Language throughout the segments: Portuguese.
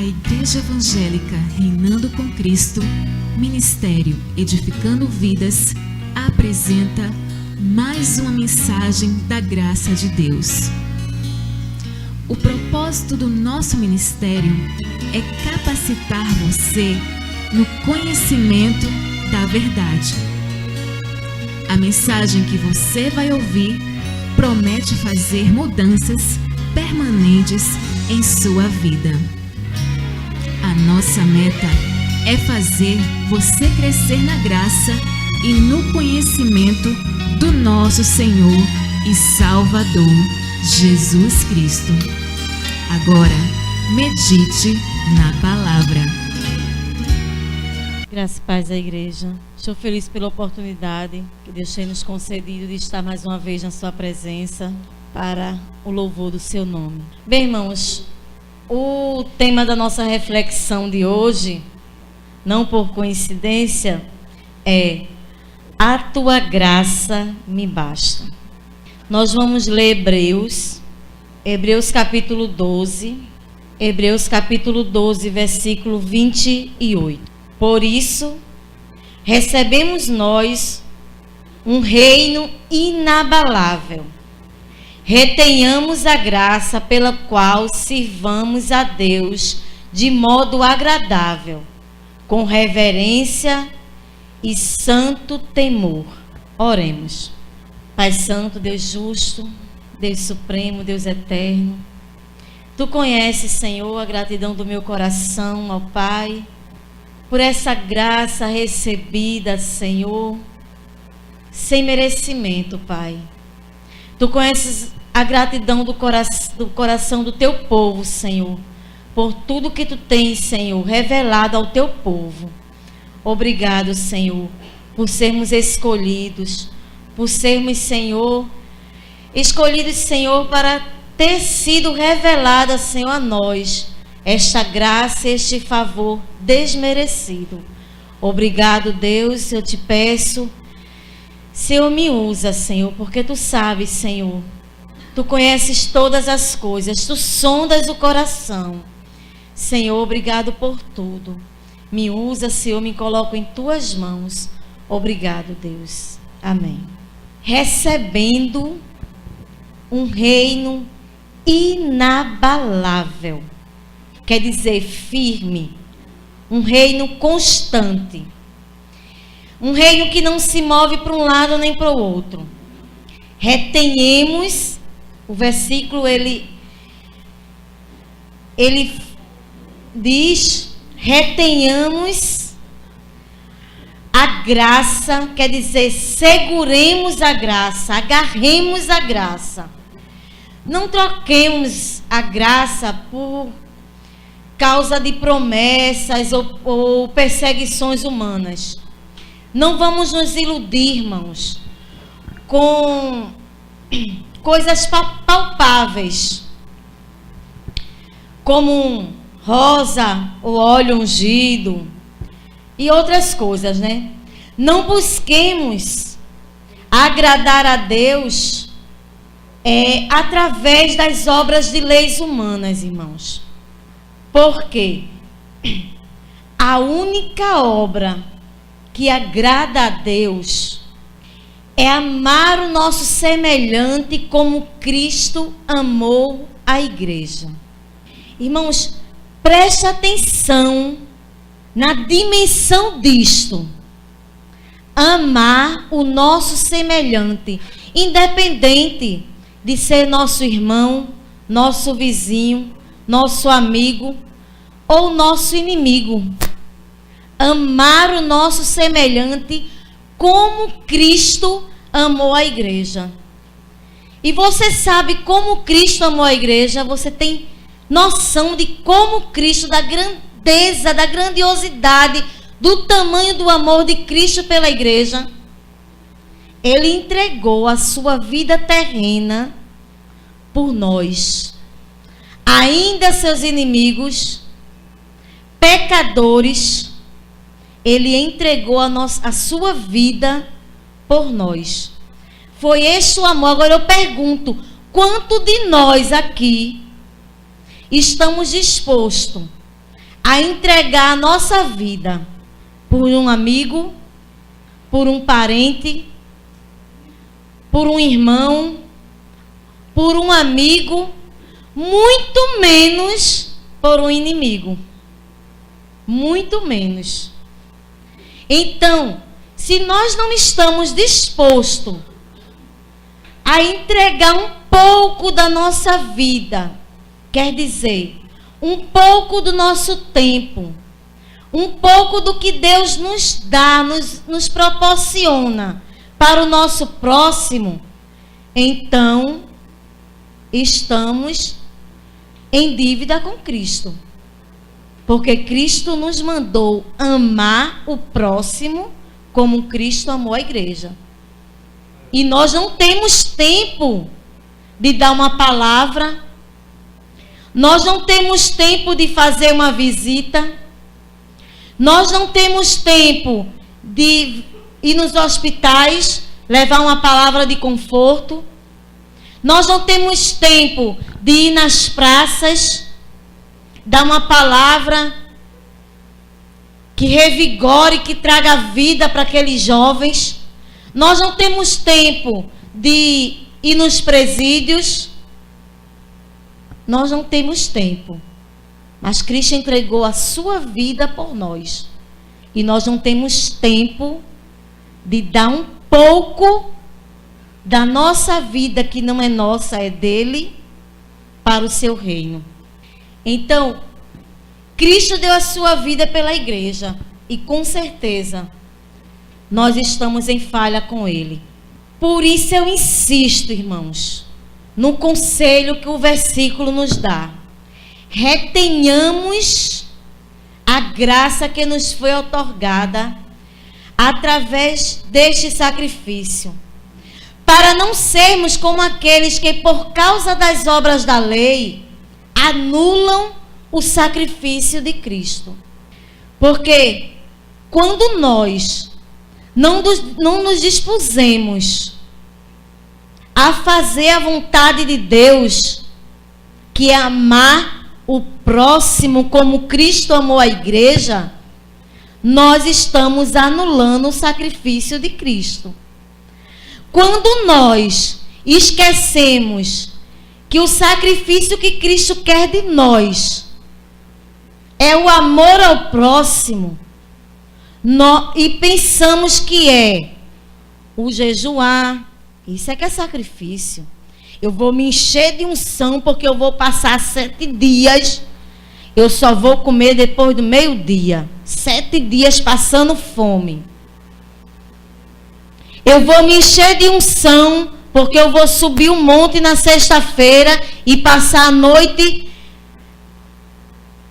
A Igreja Evangélica Reinando com Cristo, Ministério Edificando Vidas, apresenta mais uma mensagem da graça de Deus. O propósito do nosso ministério é capacitar você no conhecimento da verdade. A mensagem que você vai ouvir promete fazer mudanças permanentes em sua vida. A nossa meta é fazer você crescer na graça e no conhecimento do nosso Senhor e Salvador, Jesus Cristo. Agora, medite na palavra. Graças e paz à igreja. Estou feliz pela oportunidade que Deus tem nos concedido de estar mais uma vez na sua presença para o louvor do seu nome. Bem, irmãos, o tema da nossa reflexão de hoje, não por coincidência, é A Tua Graça Me Basta. Nós vamos ler Hebreus capítulo 12, versículo 28. Por isso, recebemos nós um reino inabalável. Retenhamos a graça pela qual sirvamos a Deus de modo agradável, com reverência e santo temor. Oremos. Pai Santo, Deus justo, Deus supremo, Deus eterno, Tu conheces, Senhor, a gratidão do meu coração ao Pai, por essa graça recebida, Senhor, sem merecimento, Pai. Tu conheces a gratidão do coração do Teu povo, Senhor, por tudo que Tu tens, Senhor, revelado ao Teu povo. Obrigado, Senhor, por sermos escolhidos, por sermos, Senhor, escolhidos, Senhor, para ter sido revelada, Senhor, a nós, esta graça, este favor desmerecido. Obrigado, Deus, eu te peço, Senhor, me usa, Senhor, porque Tu sabes, Senhor, Tu conheces todas as coisas, Tu sondas o coração. Senhor, obrigado por tudo. Me usa, Senhor, me coloco em Tuas mãos. Obrigado, Deus. Amém. Recebendo um reino inabalável, quer dizer firme, um reino constante, um reino que não se move para um lado nem para o outro. Retenhemos, o versículo ele diz, retenhamos a graça, quer dizer, seguremos a graça, agarremos a graça. Não troquemos a graça por causa de promessas ou perseguições humanas. Não vamos nos iludir, irmãos, com coisas palpáveis, como rosa ou óleo ungido e outras coisas, né? Não busquemos agradar a Deus através das obras de leis humanas, irmãos. Porque a única obra que agrada a Deus é amar o nosso semelhante como Cristo amou a igreja. Irmãos, preste atenção na dimensão disto. Amar o nosso semelhante, independente de ser nosso irmão, nosso vizinho, nosso amigo ou nosso inimigo. Amar o nosso semelhante como Cristo amou a igreja. E você sabe como Cristo amou a igreja? Você tem noção de como Cristo, da grandeza, da grandiosidade, do tamanho do amor de Cristo pela igreja? Ele entregou a sua vida terrena por nós, ainda seus inimigos, pecadores. Ele entregou a sua vida por nós. Foi este o amor. Agora eu pergunto, quanto de nós aqui estamos dispostos a entregar a nossa vida por um amigo, por um parente, por um irmão, por um amigo, muito menos por um inimigo. Muito menos. Então, se nós não estamos dispostos a entregar um pouco da nossa vida, quer dizer, um pouco do nosso tempo, um pouco do que Deus nos dá, nos proporciona para o nosso próximo, então estamos em dívida com Cristo. Porque Cristo nos mandou amar o próximo como Cristo amou a igreja. E nós não temos tempo de dar uma palavra, nós não temos tempo de fazer uma visita, nós não temos tempo de ir nos hospitais, levar uma palavra de conforto, nós não temos tempo de ir nas praças, dar uma palavra que revigore, que traga vida para aqueles jovens. Nós não temos tempo de ir nos presídios. Nós não temos tempo. Mas Cristo entregou a sua vida por nós. E nós não temos tempo de dar um pouco da nossa vida, que não é nossa, é dele, para o seu reino. Então, Cristo deu a sua vida pela igreja. E com certeza, nós estamos em falha com ele. Por isso eu insisto, irmãos, no conselho que o versículo nos dá. Retenhamos a graça que nos foi outorgada através deste sacrifício, para não sermos como aqueles que, por causa das obras da lei, anulam o sacrifício de Cristo. Porque quando nós não nos dispusemos a fazer a vontade de Deus, que é amar o próximo como Cristo amou a igreja, nós estamos anulando o sacrifício de Cristo. Quando nós esquecemos que o sacrifício que Cristo quer de nós é o amor ao próximo, e pensamos que é o jejuar, isso é que é sacrifício. Eu vou me encher de unção porque eu vou passar 7 dias, eu só vou comer depois do meio-dia. 7 dias passando fome. Eu vou me encher de unção porque eu vou subir um monte na sexta-feira e passar a noite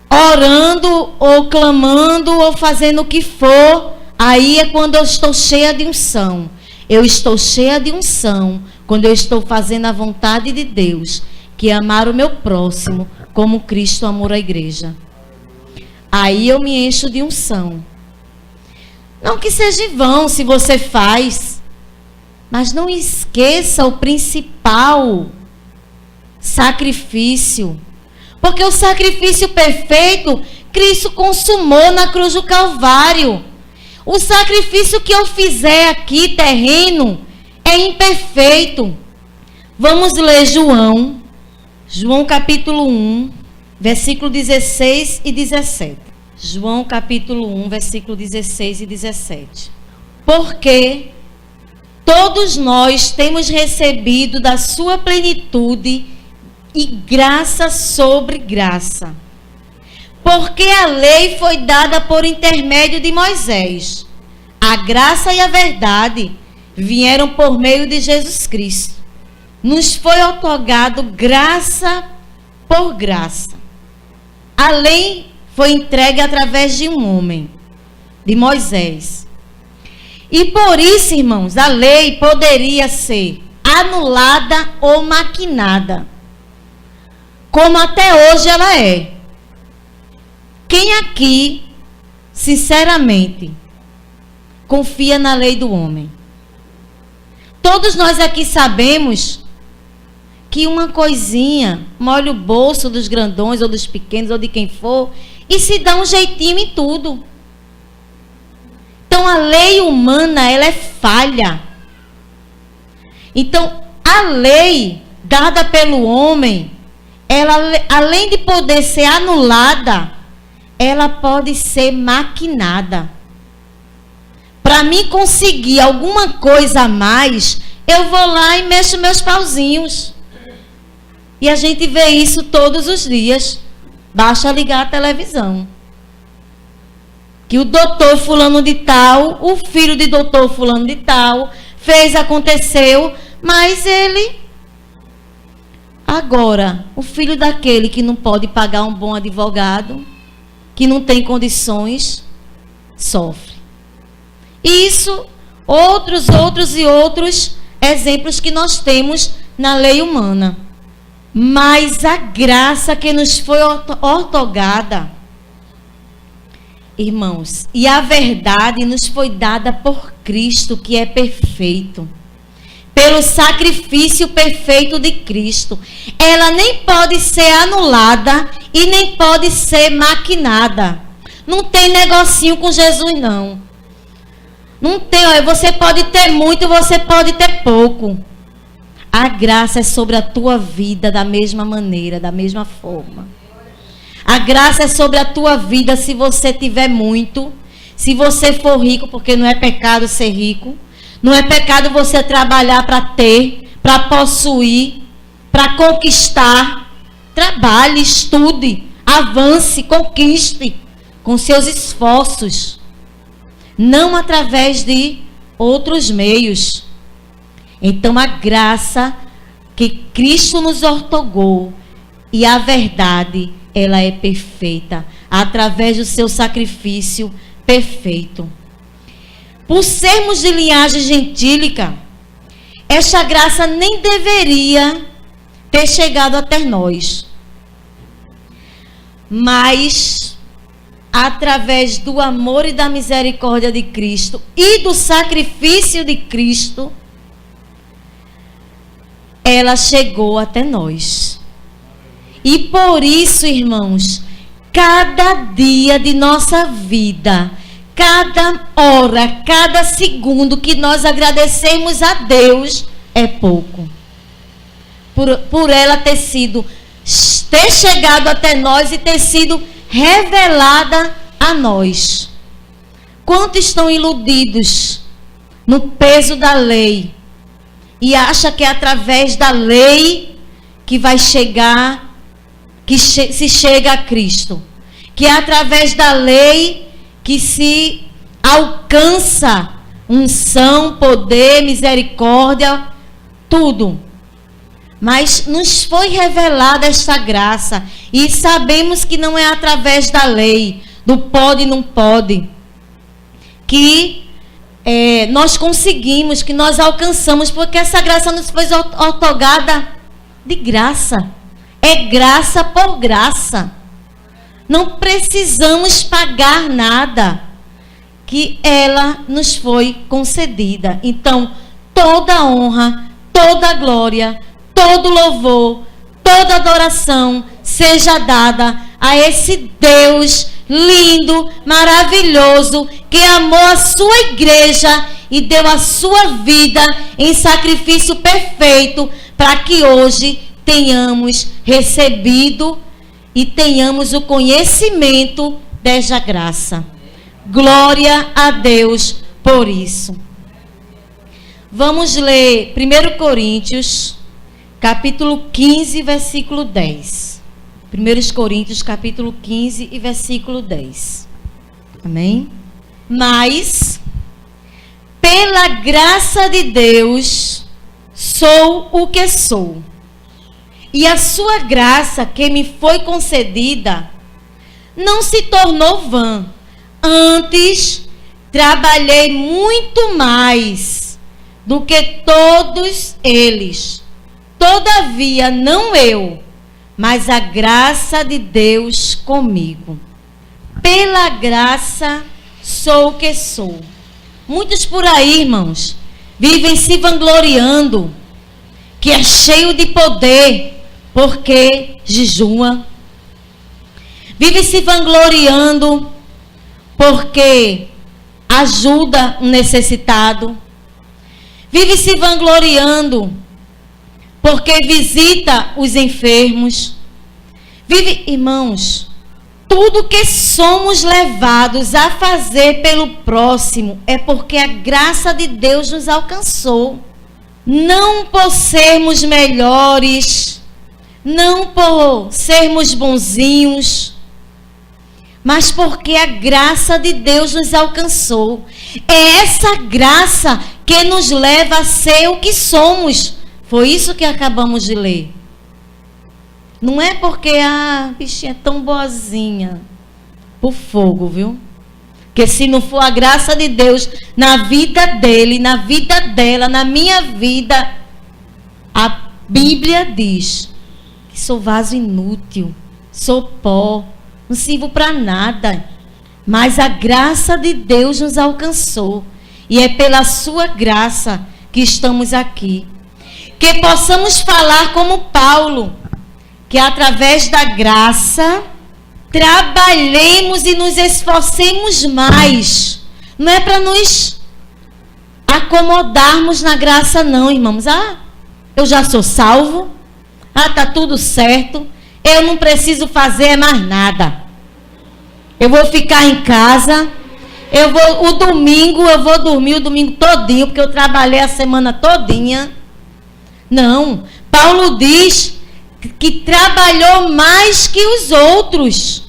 orando ou clamando ou fazendo o que for. Aí é quando eu estou cheia de unção. Eu estou cheia de unção quando eu estou fazendo a vontade de Deus, que é amar o meu próximo como Cristo amou a igreja. Aí eu me encho de unção. Não que seja vão se você faz, mas não esqueça o principal sacrifício. Porque o sacrifício perfeito, Cristo consumou na cruz do Calvário. O sacrifício que eu fizer aqui, terreno, é imperfeito. Vamos ler João capítulo 1, versículo 16 e 17. João capítulo 1, versículo 16 e 17. Porque todos nós temos recebido da sua plenitude e graça sobre graça. Porque a lei foi dada por intermédio de Moisés. A graça e a verdade vieram por meio de Jesus Cristo. Nos foi outorgado graça por graça. A lei foi entregue através de um homem, de Moisés. E por isso, irmãos, a lei poderia ser anulada ou maquinada, como até hoje ela é. Quem aqui, sinceramente, confia na lei do homem? Todos nós aqui sabemos que uma coisinha molha o bolso dos grandões ou dos pequenos ou de quem for e se dá um jeitinho em tudo. Então a lei humana, ela é falha. Então a lei dada pelo homem, ela, além de poder ser anulada, ela pode ser maquinada. Para mim conseguir alguma coisa a mais, eu vou lá e mexo meus pauzinhos. E a gente vê isso todos os dias. Basta ligar a televisão. Que o doutor fulano de tal, o filho de doutor fulano de tal, fez, aconteceu, mas ele... Agora, o filho daquele que não pode pagar um bom advogado, que não tem condições, sofre. Isso, outros exemplos que nós temos na lei humana. Mas a graça que nos foi outorgada, irmãos, e a verdade nos foi dada por Cristo, que é perfeito. Pelo sacrifício perfeito de Cristo. Ela nem pode ser anulada e nem pode ser maquinada. Não tem negocinho com Jesus, não. Não tem, olha, você pode ter muito, você pode ter pouco. A graça é sobre a tua vida da mesma maneira, da mesma forma. A graça é sobre a tua vida se você tiver muito, se você for rico, porque não é pecado ser rico. Não é pecado você trabalhar para ter, para possuir, para conquistar. Trabalhe, estude, avance, conquiste com seus esforços. Não através de outros meios. Então a graça que Cristo nos outorgou e a verdade, ela é perfeita. Através do seu sacrifício perfeito. Por sermos de linhagem gentílica, esta graça nem deveria ter chegado até nós. Mas, através do amor e da misericórdia de Cristo e do sacrifício de Cristo, ela chegou até nós. E por isso, irmãos, cada dia de nossa vida, cada hora, cada segundo que nós agradecemos a Deus é pouco. Por ela ter chegado até nós e ter sido revelada a nós. Quantos estão iludidos no peso da lei e acha que é através da lei que vai chegar, que se chega a Cristo, que é através da lei que se alcança unção, poder, misericórdia, tudo. Mas nos foi revelada esta graça e sabemos que não é através da lei, do pode e não pode, que nós conseguimos, que nós alcançamos, porque essa graça nos foi outorgada de graça. É graça por graça. Não precisamos pagar nada, que ela nos foi concedida. Então, toda honra, toda glória, todo louvor, toda adoração seja dada a esse Deus lindo, maravilhoso, que amou a sua igreja e deu a sua vida em sacrifício perfeito, para que hoje tenhamos recebido e tenhamos o conhecimento desta graça. Glória a Deus por isso. Vamos ler 1 Coríntios, capítulo 15, versículo 10. 1 Coríntios, capítulo 15 e versículo 10. Amém? Mas, pela graça de Deus, sou o que sou. E a sua graça que me foi concedida não se tornou vã. Antes, trabalhei muito mais do que todos eles. Todavia, não eu, mas a graça de Deus comigo. Pela graça, sou o que sou. Muitos por aí, irmãos, vivem se vangloriando que é cheio de poder, porque jejua. vive se vangloriando porque ajuda um necessitado, vive se vangloriando porque visita os enfermos, vive, irmãos, tudo que somos levados a fazer pelo próximo é porque a graça de Deus nos alcançou. Não por sermos melhores, não por sermos bonzinhos, mas porque a graça de Deus nos alcançou. É essa graça que nos leva a ser o que somos. Foi isso que acabamos de ler. Não é porque a bichinha é tão boazinha. Por fogo, viu? Porque se não for a graça de Deus na vida dele, na vida dela, na minha vida, a Bíblia diz que sou vaso inútil, sou pó, não sirvo para nada. Mas a graça de Deus nos alcançou. E é pela sua graça que estamos aqui. Que possamos falar como Paulo, que através da graça trabalhemos e nos esforcemos mais. Não é para nos acomodarmos na graça não, irmãos. Eu já sou salvo. Tá tudo certo. Eu não preciso fazer mais nada. Eu vou ficar em casa. O domingo eu vou dormir o domingo todinho, porque eu trabalhei a semana todinha. Não. Paulo diz que trabalhou mais que os outros.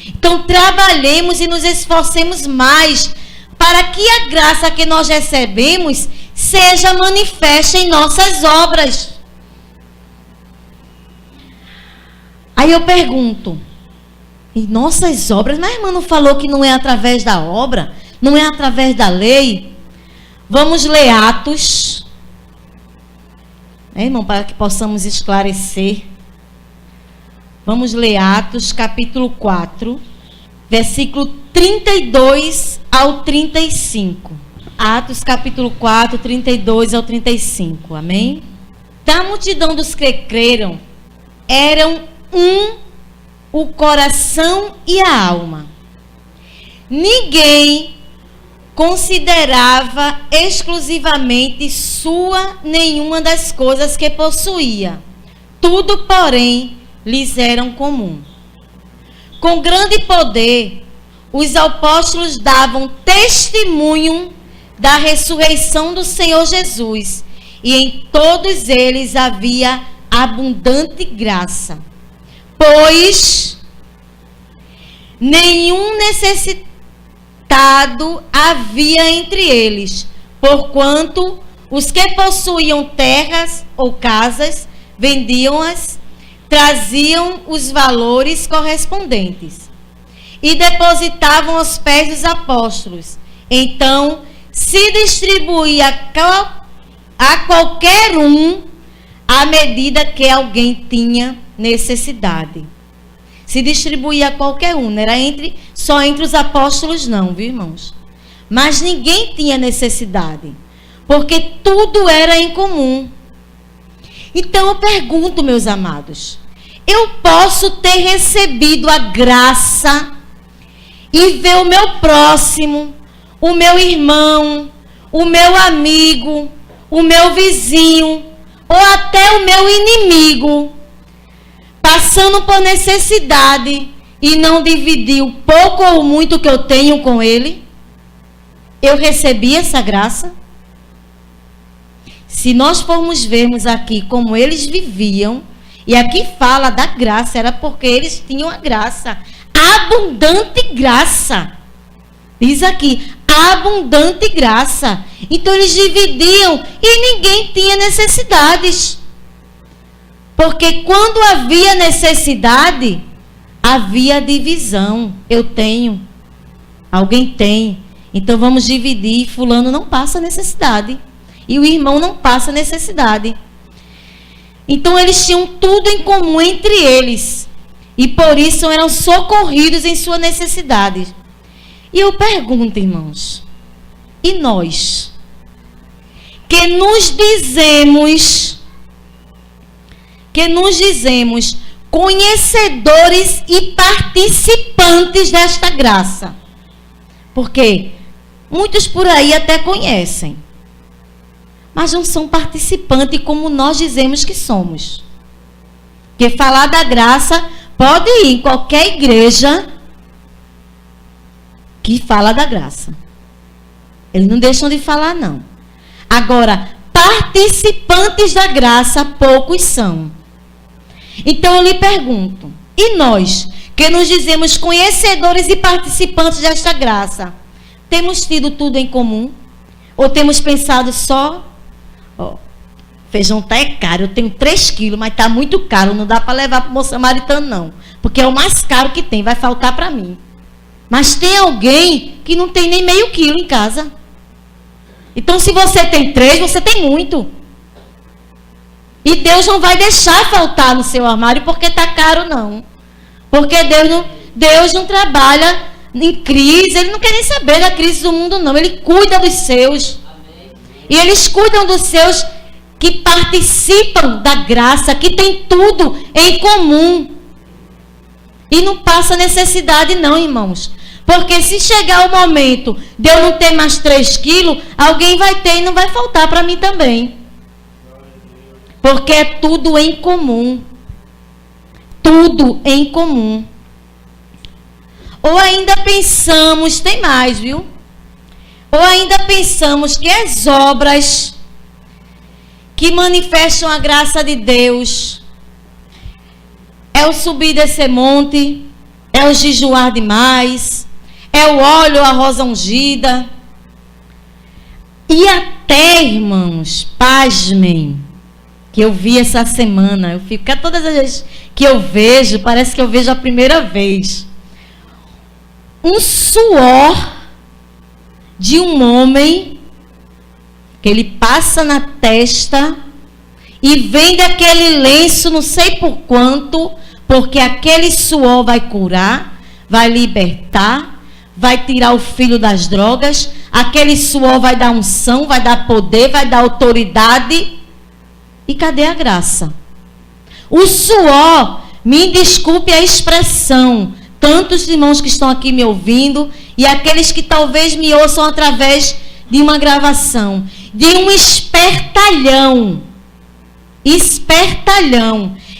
Então trabalhemos e nos esforcemos mais para que a graça que nós recebemos seja manifesta em nossas obras. Aí eu pergunto, em nossas obras? Mas a irmã não falou que não é através da obra? Não é através da lei? Vamos ler Atos, irmão, para que possamos esclarecer. Vamos ler Atos, capítulo 4, versículo 32 ao 35. Atos, capítulo 4, 32 ao 35. Amém? Da multidão dos que creram, eram o coração e a alma. Ninguém considerava exclusivamente sua nenhuma das coisas que possuía. Tudo, porém, lhes era comum. Com grande poder, os apóstolos davam testemunho da ressurreição do Senhor Jesus, e em todos eles havia abundante graça, pois nenhum necessitado havia entre eles, porquanto os que possuíam terras ou casas vendiam-as, traziam os valores correspondentes e depositavam aos pés dos apóstolos. Então se distribuía a qualquer um à medida que alguém tinha necessidade. Se distribuía a qualquer um, não era só entre os apóstolos não, viu, irmãos? Mas ninguém tinha necessidade, porque tudo era em comum. Então eu pergunto, meus amados, eu posso ter recebido a graça e ver o meu próximo, o meu irmão, o meu amigo, o meu vizinho, ou até o meu inimigo, passando por necessidade e não dividir o pouco ou muito que eu tenho com ele? Eu recebi essa graça? Se nós formos vermos aqui como eles viviam, e aqui fala da graça, era porque eles tinham a graça, abundante graça. Diz aqui, abundante graça. Então eles dividiam e ninguém tinha necessidades. Porque quando havia necessidade, havia divisão. Eu tenho, alguém tem, então vamos dividir. Fulano não passa necessidade e o irmão não passa necessidade. Então eles tinham tudo em comum entre eles e por isso eram socorridos em sua necessidade. E eu pergunto, irmãos, e nós que nos dizemos conhecedores e participantes desta graça. Porque muitos por aí até conhecem, mas não são participantes como nós dizemos que somos. Porque falar da graça, pode ir em qualquer igreja que fala da graça. Eles não deixam de falar, não. Agora, participantes da graça, poucos são. Então eu lhe pergunto, e nós, que nos dizemos conhecedores e participantes desta graça, temos tido tudo em comum? Ou temos pensado só, feijão tá caro, eu tenho 3 quilos, mas tá muito caro, não dá para levar para o moço samaritano não, porque é o mais caro que tem, vai faltar para mim. Mas tem alguém que não tem nem meio quilo em casa. Então se você tem 3, você tem muito. E Deus não vai deixar faltar no seu armário porque está caro, não. Porque Deus não trabalha em crise, Ele não quer nem saber da crise do mundo, não. Ele cuida dos seus. Amém. E eles cuidam dos seus que participam da graça, que tem tudo em comum. E não passa necessidade, não, irmãos. Porque se chegar o momento de eu não ter mais 3 quilos, alguém vai ter e não vai faltar para mim também. Porque é tudo em comum. Tudo em comum. Ou ainda pensamos, tem mais, viu? Ou ainda pensamos que as obras que manifestam a graça de Deus é o subir desse monte, é o jejuar demais, é o óleo, a rosa ungida. E até, irmãos, pasmem, que eu vi essa semana, eu fico, todas as vezes que eu vejo, parece que eu vejo a primeira vez, um suor de um homem que ele passa na testa e vende aquele lenço, não sei por quanto, porque aquele suor vai curar, vai libertar, vai tirar o filho das drogas, aquele suor vai dar unção, vai dar poder, vai dar autoridade. E cadê a graça? O suor, me desculpe a expressão, tantos irmãos que estão aqui me ouvindo e aqueles que talvez me ouçam através de uma gravação, de um espertalhão,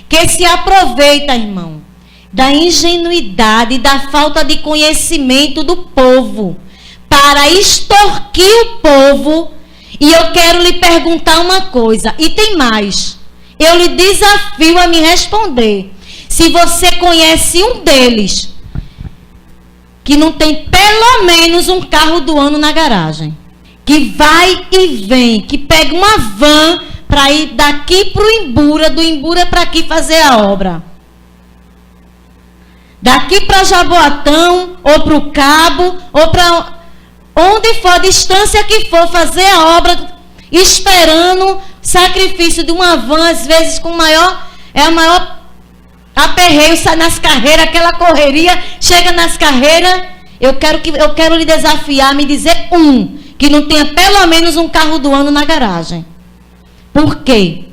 que se aproveita, irmão, da ingenuidade, da falta de conhecimento do povo, para extorquir o povo. E eu quero lhe perguntar uma coisa, e tem mais, eu lhe desafio a me responder. Se você conhece um deles, que não tem pelo menos um carro do ano na garagem, que vai e vem, que pega uma van para ir daqui para o Imbura, do Imbura para aqui fazer a obra, daqui para Jaboatão, ou para o Cabo, ou para onde for, a distância que for, fazer a obra, esperando sacrifício de uma van, às vezes com maior aperreio, sai nas carreiras, aquela correria, chega nas carreiras. Eu quero lhe desafiar, me dizer que não tenha pelo menos um carro do ano na garagem. Por quê?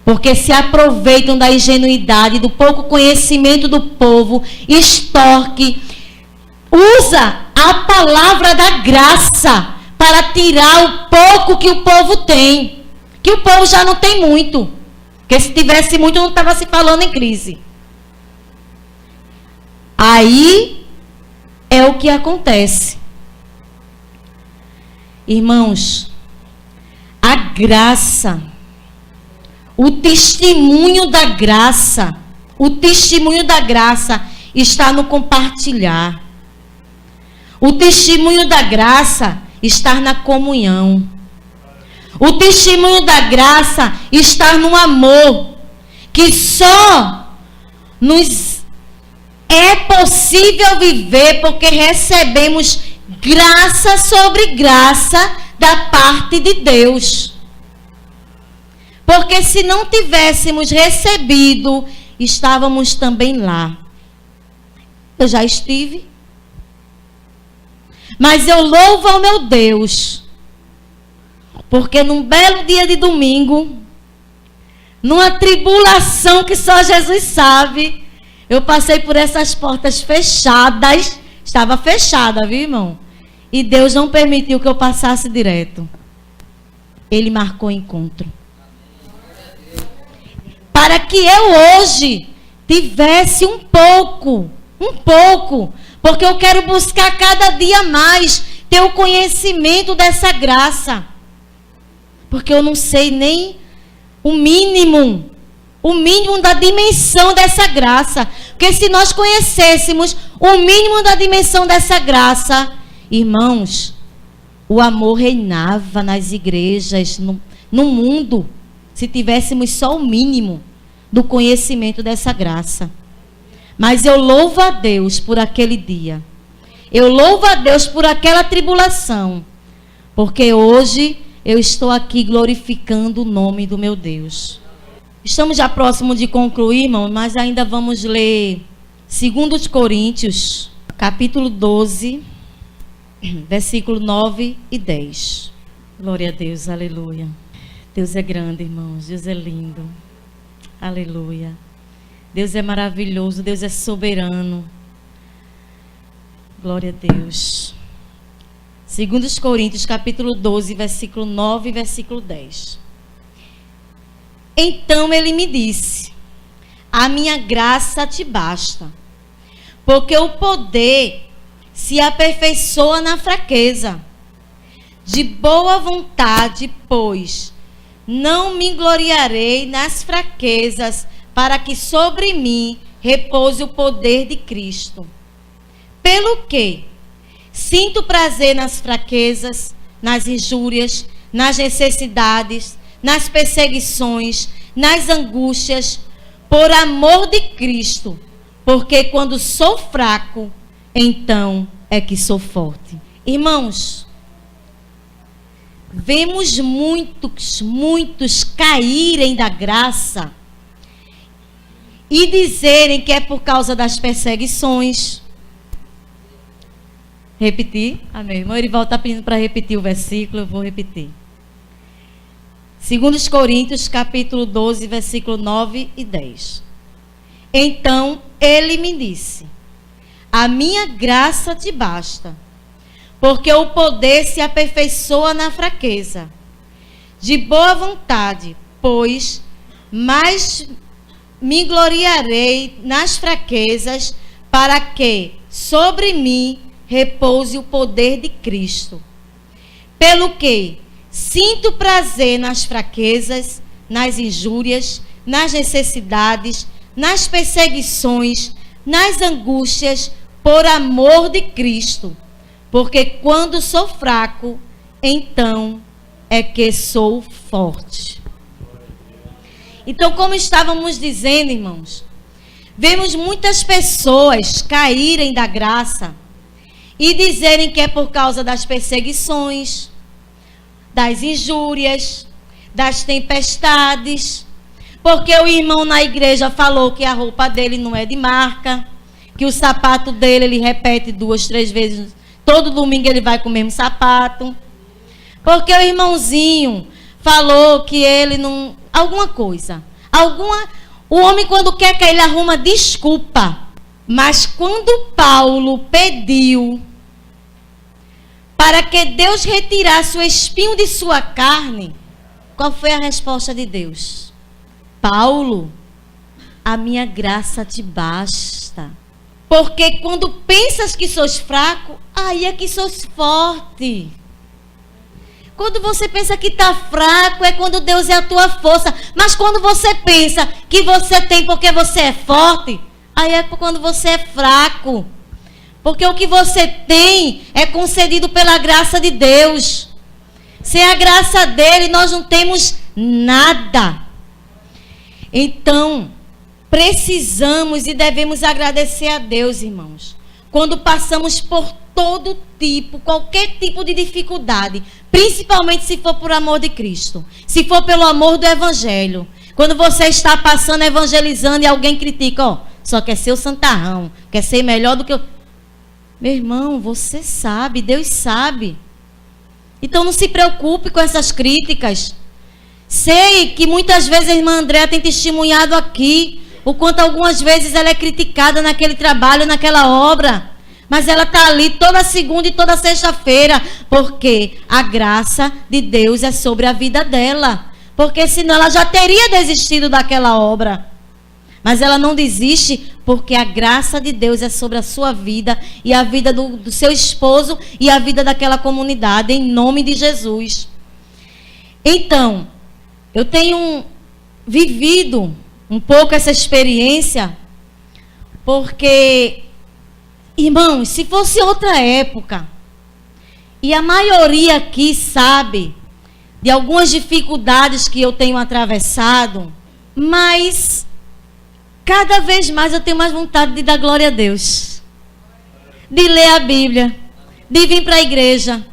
Porque se aproveitam da ingenuidade, do pouco conhecimento do povo, extorque, usa a palavra da graça para tirar o pouco que o povo tem. Que o povo já não tem muito. Porque se tivesse muito, não estava se falando em crise. Aí é o que acontece. Irmãos, a graça, o testemunho da graça está no compartilhar. O testemunho da graça está na comunhão. O testemunho da graça está no amor, que só nos é possível viver porque recebemos graça sobre graça da parte de Deus. Porque se não tivéssemos recebido, estávamos também lá. Eu já estive. Mas eu louvo ao meu Deus, porque num belo dia de domingo, numa tribulação que só Jesus sabe. Eu passei por essas portas fechadas. Estava fechada, viu, irmão? E Deus não permitiu que eu passasse direto. Ele marcou encontro. Para que eu hoje tivesse um pouco, porque eu quero buscar cada dia mais ter o conhecimento dessa graça. Porque eu não sei nem o mínimo da dimensão dessa graça. Porque se nós conhecêssemos o mínimo da dimensão dessa graça, irmãos, o amor reinava nas igrejas, no mundo, se tivéssemos só o mínimo do conhecimento dessa graça. Mas eu louvo a Deus por aquele dia. Eu louvo a Deus por aquela tribulação. Porque hoje eu estou aqui glorificando o nome do meu Deus. Estamos já próximo de concluir, irmão, mas ainda vamos ler 2 Coríntios, capítulo 12, versículo 9 e 10. Glória a Deus, aleluia. Deus é grande, irmãos, Deus é lindo. Aleluia. Deus é maravilhoso, Deus é soberano. Glória a Deus. 2 Coríntios, capítulo 12, versículo 9 e versículo 10. Então ele me disse: a minha graça te basta, porque o poder se aperfeiçoa na fraqueza. De boa vontade, pois, não me gloriarei nas fraquezas, para que sobre mim repouse o poder de Cristo. Pelo que sinto prazer nas fraquezas, nas injúrias, nas necessidades, nas perseguições, nas angústias, por amor de Cristo, porque quando sou fraco, então é que sou forte. Irmãos, vemos muitos caírem da graça e dizerem que é por causa das perseguições. Repetir? Amém. Irmão Erival está pedindo para repetir o versículo, eu vou repetir. 2 Coríntios, capítulo 12, versículo 9 e 10. Então ele me disse: a minha graça te basta, porque o poder se aperfeiçoa na fraqueza. De boa vontade, pois, mais me gloriarei nas fraquezas, para que sobre mim repouse o poder de Cristo. Pelo que sinto prazer nas fraquezas, nas injúrias, nas necessidades, nas perseguições, nas angústias, por amor de Cristo. Porque quando sou fraco, então é que sou forte. Então, como estávamos dizendo, irmãos, vemos muitas pessoas caírem da graça e dizerem que é por causa das perseguições, das injúrias, das tempestades, porque o irmão na igreja falou que a roupa dele não é de marca, que o sapato dele ele repete 2, 3 vezes, todo domingo ele vai com o mesmo sapato, porque o irmãozinho falou que ele não... O homem quando quer que ele arruma desculpa, mas quando Paulo pediu para que Deus retirasse o espinho de sua carne, qual foi a resposta de Deus? Paulo, a minha graça te basta. Porque quando pensas que sois fraco, aí é que sois forte. Quando você pensa que está fraco, é quando Deus é a tua força. Mas quando você pensa que você tem porque você é forte, aí é quando você é fraco. Porque o que você tem é concedido pela graça de Deus. Sem a graça dele, nós não temos nada. Então, precisamos e devemos agradecer a Deus, irmãos, quando passamos por qualquer tipo de dificuldade, principalmente se for por amor de Cristo, se for pelo amor do Evangelho. Quando você está passando, evangelizando e alguém critica, só quer ser o santarrão, quer ser melhor do que eu. Meu irmão, você sabe, Deus sabe. Então não se preocupe com essas críticas. Sei que muitas vezes a irmã Andréa tem testemunhado aqui o quanto algumas vezes ela é criticada naquele trabalho, naquela obra. Mas ela está ali toda segunda e toda sexta-feira, porque a graça de Deus é sobre a vida dela. Porque senão ela já teria desistido daquela obra. Mas ela não desiste porque a graça de Deus é sobre a sua vida e a vida do seu esposo e a vida daquela comunidade, em nome de Jesus. Então, eu tenho vivido um pouco essa experiência, porque, irmãos, se fosse outra época, e a maioria aqui sabe de algumas dificuldades que eu tenho atravessado, mas cada vez mais eu tenho mais vontade de dar glória a Deus, de ler a Bíblia, de vir para a igreja.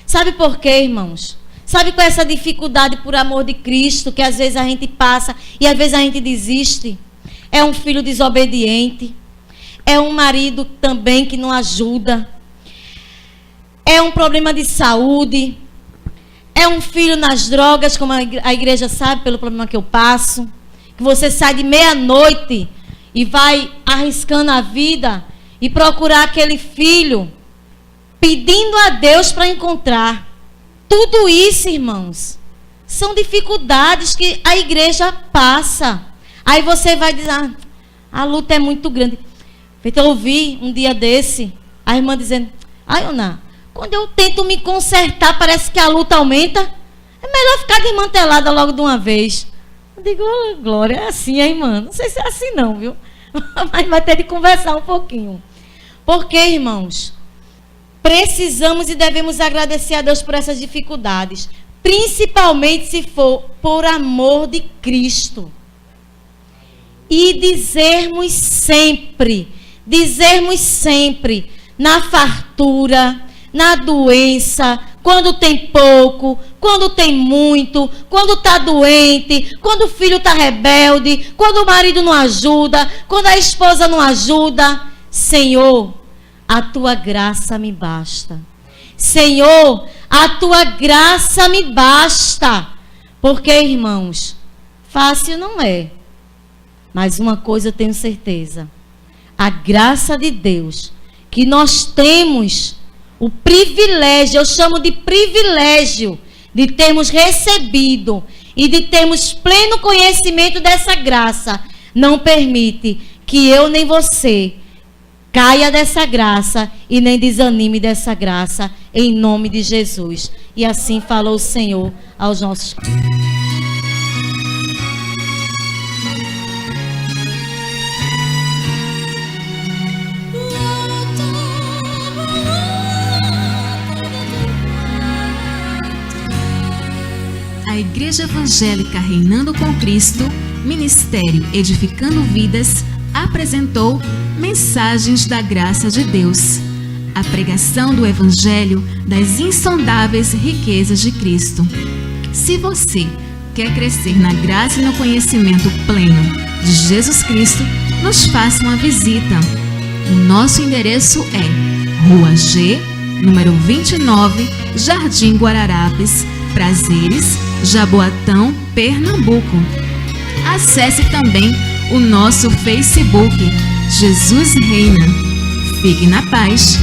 Sabe por quê, irmãos? Sabe qual é essa dificuldade por amor de Cristo que às vezes a gente passa e às vezes a gente desiste? É um filho desobediente, é um marido também que não ajuda, é um problema de saúde, é um filho nas drogas, como a igreja sabe pelo problema que eu passo, que você sai de meia-noite e vai arriscando a vida e procurar aquele filho, pedindo a Deus para encontrar. Tudo isso, irmãos, são dificuldades que a igreja passa. Aí você vai dizer, a luta é muito grande. Eu ouvi um dia desse, a irmã dizendo, Ana, quando eu tento me consertar, parece que a luta aumenta. É melhor ficar desmantelada logo de uma vez. Eu digo, Glória, é assim, irmã? Não sei se é assim não, viu? Mas vai ter de conversar um pouquinho. Porque, irmãos, precisamos e devemos agradecer a Deus por essas dificuldades, principalmente se for por amor de Cristo. E dizermos sempre, na fartura, na doença, quando tem pouco, quando tem muito, quando está doente, quando o filho está rebelde, quando o marido não ajuda, quando a esposa não ajuda. Senhor, a tua graça me basta. Senhor, a tua graça me basta. Porque, irmãos, fácil não é. Mas uma coisa eu tenho certeza. A graça de Deus, que nós temos o privilégio, eu chamo de privilégio, de termos recebido e de termos pleno conhecimento dessa graça, não permite que eu nem você caia dessa graça e nem desanime dessa graça, em nome de Jesus. E assim falou o Senhor aos nossos... A Igreja Evangélica Reinando com Cristo, Ministério Edificando Vidas, apresentou Mensagens da Graça de Deus, a pregação do Evangelho das insondáveis riquezas de Cristo. Se você quer crescer na graça e no conhecimento pleno de Jesus Cristo, nos faça uma visita. O nosso endereço é Rua G, número 29, Jardim Guararapes, Prazeres, Jaboatão, Pernambuco. Acesse também o nosso Facebook, Jesus Reina. Fique na paz.